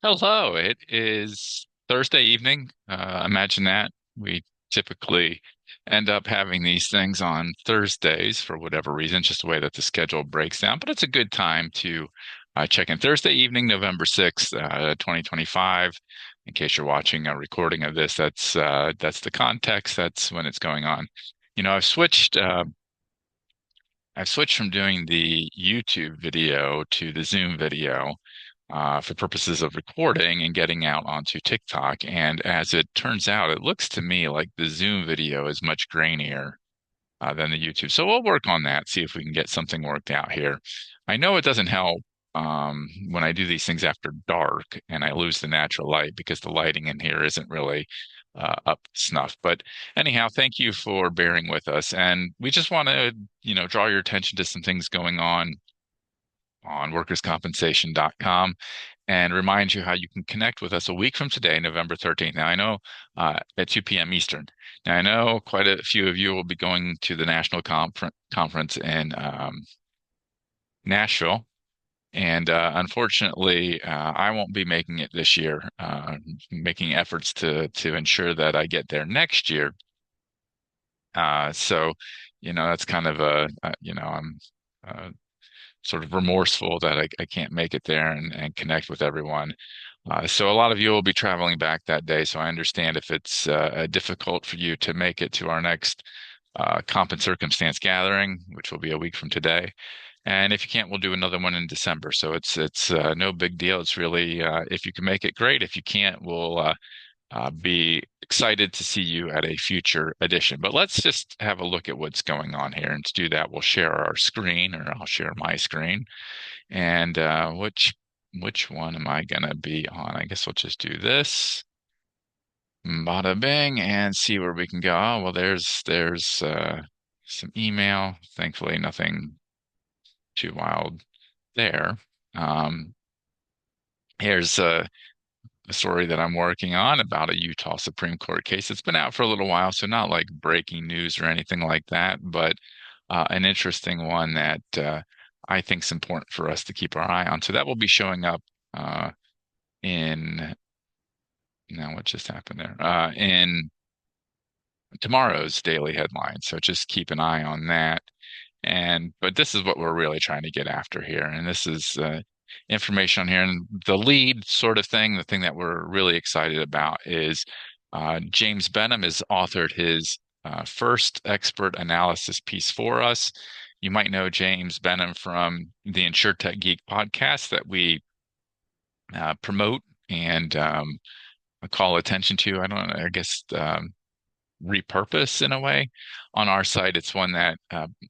Hello, it is Thursday evening. Imagine that. We typically end up having these things on Thursdays for whatever reason, just the way that the schedule breaks down. But it's a good time to check in. Thursday evening, November 6th, 2025. In case you're watching a recording of this, that's the context. That's when it's going on. You know, I've switched from doing the YouTube video to the Zoom video for purposes of recording and getting out onto TikTok. And as it turns out, it looks to me like the Zoom video is much grainier than the YouTube. So we'll work on that, see if we can get something worked out here. I know it doesn't help when I do these things after dark and I lose the natural light because the lighting in here isn't really up to snuff. But anyhow, thank you for bearing with us. And we just want to, draw your attention to some things going on workerscompensation.com and remind you how you can connect with us a week from today, November 13th. Now, I know at 2 p.m. Eastern. Now, I know quite a few of you will be going to the national conference in Nashville. And unfortunately, I won't be making it this year, making efforts to ensure that I get there next year. So, that's kind of I'm uh, sort of remorseful that I can't make it there and connect with everyone. So a lot of you will be traveling back that day. So I understand if it's difficult for you to make it to our next comp and circumstance gathering, which will be a week from today. And if you can't, we'll do another one in December. So it's no big deal. It's really if you can make it, great. If you can't, we'll be excited to see you at a future edition. But let's just have a look at what's going on here. And to do that, we'll share our screen, or I'll share my screen. And which one am I gonna be on? I guess we'll just do this. Bada bing, and see where we can go. Oh, well, there's some email. Thankfully, nothing too wild there. Um, here's a story that I'm working on about a Utah Supreme Court case. It's been out for a little while, so not like breaking news or anything like that, but an interesting one that I think is important for us to keep our eye on. So that will be showing up in now what just happened there? In tomorrow's daily headlines. So just keep an eye on that. But this is what we're really trying to get after here. And this is information on here. And the lead sort of thing, the thing that we're really excited about is James Benham has authored his first expert analysis piece for us. You might know James Benham from the InsurTech Geek podcast that we promote and call attention to. I don't know, I guess repurpose in a way. On our site, it's one that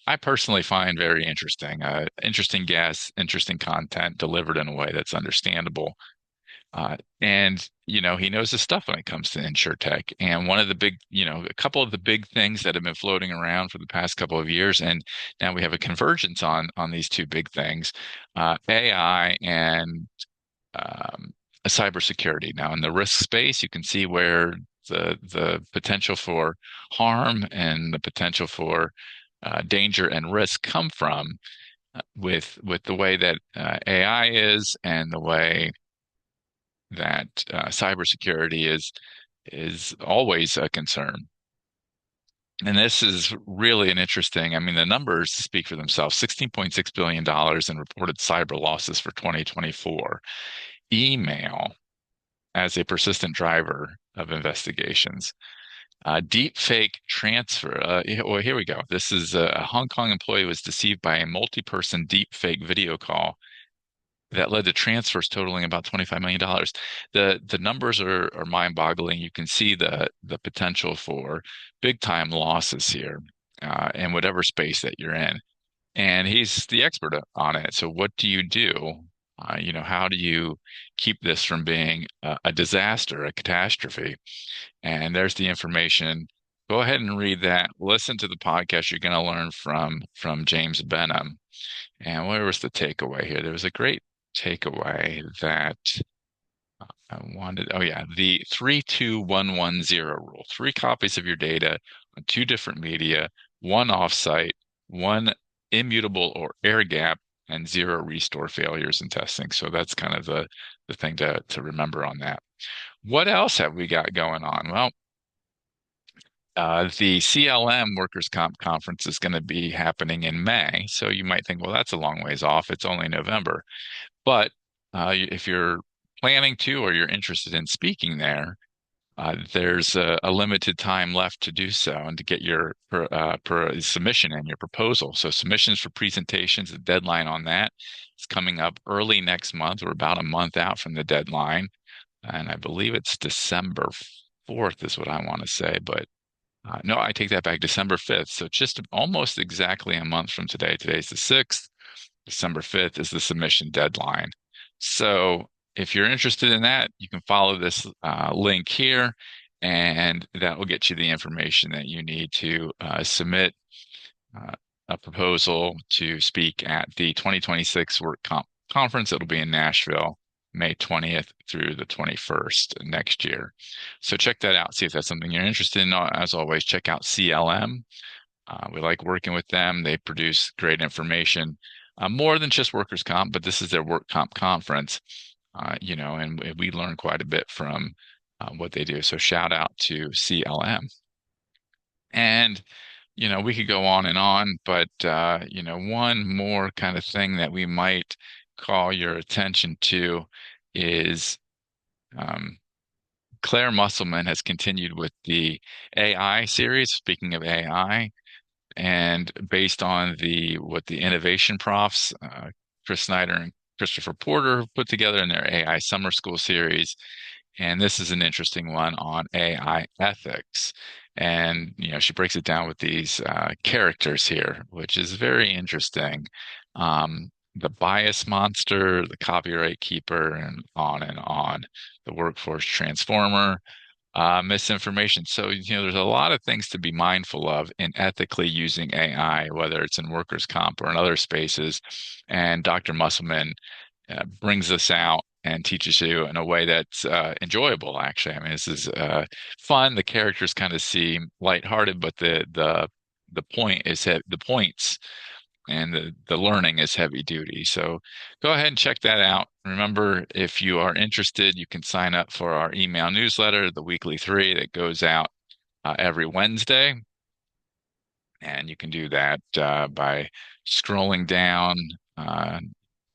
I personally find very interesting. Interesting guests, interesting content delivered in a way that's understandable. And he knows his stuff when it comes to InsurTech. And one of the big, a couple of the big things that have been floating around for the past couple of years, and now we have a convergence on these two big things, AI and cybersecurity. Now, in the risk space, you can see where the potential for harm and the potential for danger and risk come from with the way that AI is and the way that cybersecurity is always a concern. And this is really an interesting, I mean, the numbers speak for themselves. $16.6 billion in reported cyber losses for 2024. Email as a persistent driver of investigations. Deep fake transfer. Well, here we go. This is a Hong Kong employee was deceived by a multi-person deep fake video call that led to transfers totaling about $25 million. The numbers are mind-boggling. You can see the potential for big time losses here in whatever space that you're in. And he's the expert on it. So what do you do? How do you keep this from being a disaster, a catastrophe? And there's the information. Go ahead and read that. Listen to the podcast. You're going to learn from James Benham. And where was the takeaway here? There was a great takeaway that I wanted. Oh yeah, the 32110 rule. 3 copies of your data on 2 different media, 1 offsite, 1 immutable or air gap and zero restore failures in testing. So that's kind of the thing to remember on that. What else have we got going on? Well, the CLM Workers' Comp Conference is going to be happening in May. So you might think, well, that's a long ways off. It's only November. But if you're planning to or you're interested in speaking there, there's a limited time left to do so and to get your submission and your proposal. So submissions for presentations, the deadline on that is coming up early next month. We're about a month out from the deadline. And I believe it's December 4th is what I want to say, but no, I take that back, December 5th. So just almost exactly a month from today. Today's the 6th. December 5th is the submission deadline. So if you're interested in that, you can follow this link here, and that will get you the information that you need to submit uh, a proposal to speak at the 2026 Conference. It'll be in Nashville, May 20th through the 21st next year. So check that out. See if that's something you're interested in. As always, check out CLM. We like working with them. They produce great information, more than just workers' comp, but this is their work comp conference, and we learn quite a bit from what they do. So shout out to CLM. And, we could go on, but, one more kind of thing that we might call your attention to is Claire Musselman has continued with the AI series. Speaking of AI, and based on what the innovation profs, Chris Snyder and Christopher Porter put together in their AI summer school series. And this is an interesting one on AI ethics. And, she breaks it down with these characters here, which is very interesting. The bias monster, the copyright keeper, and on and on. The workforce transformer, misinformation. So, there's a lot of things to be mindful of in ethically using AI, whether it's in workers' comp or in other spaces. And Dr. Musselman brings this out and teaches you in a way that's enjoyable, actually. I mean, this is fun. The characters kind of seem lighthearted, but the point is the points and the learning is heavy duty. So go ahead and check that out. Remember, if you are interested, you can sign up for our email newsletter, the weekly 3 that goes out every Wednesday. And you can do that by scrolling down.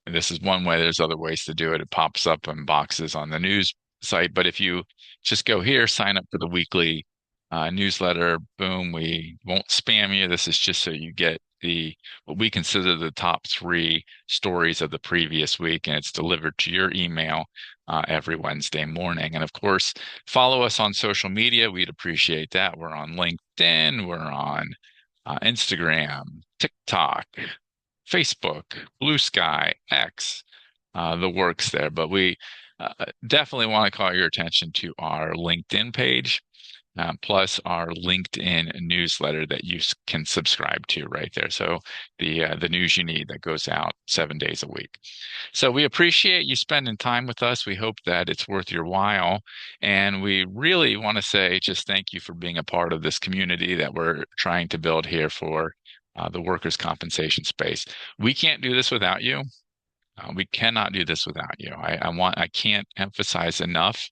This is one way. There's other ways to do it. It pops up in boxes on the news site. But if you just go here, sign up for the weekly newsletter, boom, we won't spam you. This is just so you get what we consider the top 3 stories of the previous week, and it's delivered to your email every Wednesday morning. And of course, follow us on social media. We'd appreciate that. We're on LinkedIn. We're on Instagram, TikTok, Facebook, Blue Sky, X, the works there. But we definitely want to call your attention to our LinkedIn page, plus our LinkedIn newsletter that you can subscribe to right there. So the news you need that goes out 7 days a week. So we appreciate you spending time with us. We hope that it's worth your while. And we really want to say just thank you for being a part of this community that we're trying to build here for the workers' compensation space. We can't do this without you. We cannot do this without you. I can't emphasize enough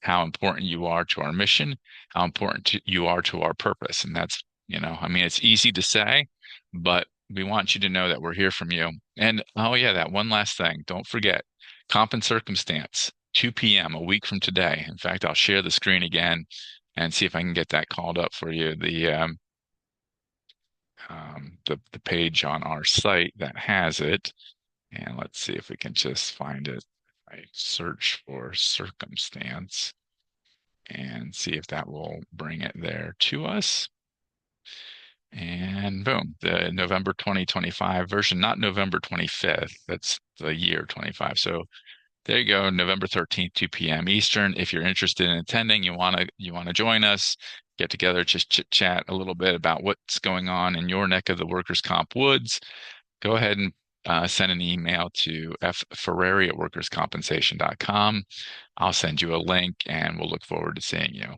how important you are to our mission, how important you are to our purpose. And that's, it's easy to say, but we want you to know that we're here from you. And oh yeah, that one last thing. Don't forget, Comp and Circumstance, 2 p.m. a week from today. In fact, I'll share the screen again and see if I can get that called up for you. The page on our site that has it. And let's see if we can just find it. I search for circumstance and see if that will bring it there to us. And boom, the November 2025 version, not November 25th. That's the year 25. So there you go, November 13th, 2 p.m. Eastern. If you're interested in attending, you want to join us, get together, just chit chat a little bit about what's going on in your neck of the workers' comp woods, go ahead and send an email to fferrari@workerscompensation.com. I'll send you a link and we'll look forward to seeing you.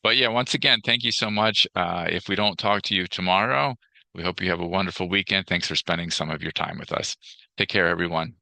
But yeah, once again, thank you so much. If we don't talk to you tomorrow, we hope you have a wonderful weekend. Thanks for spending some of your time with us. Take care, everyone.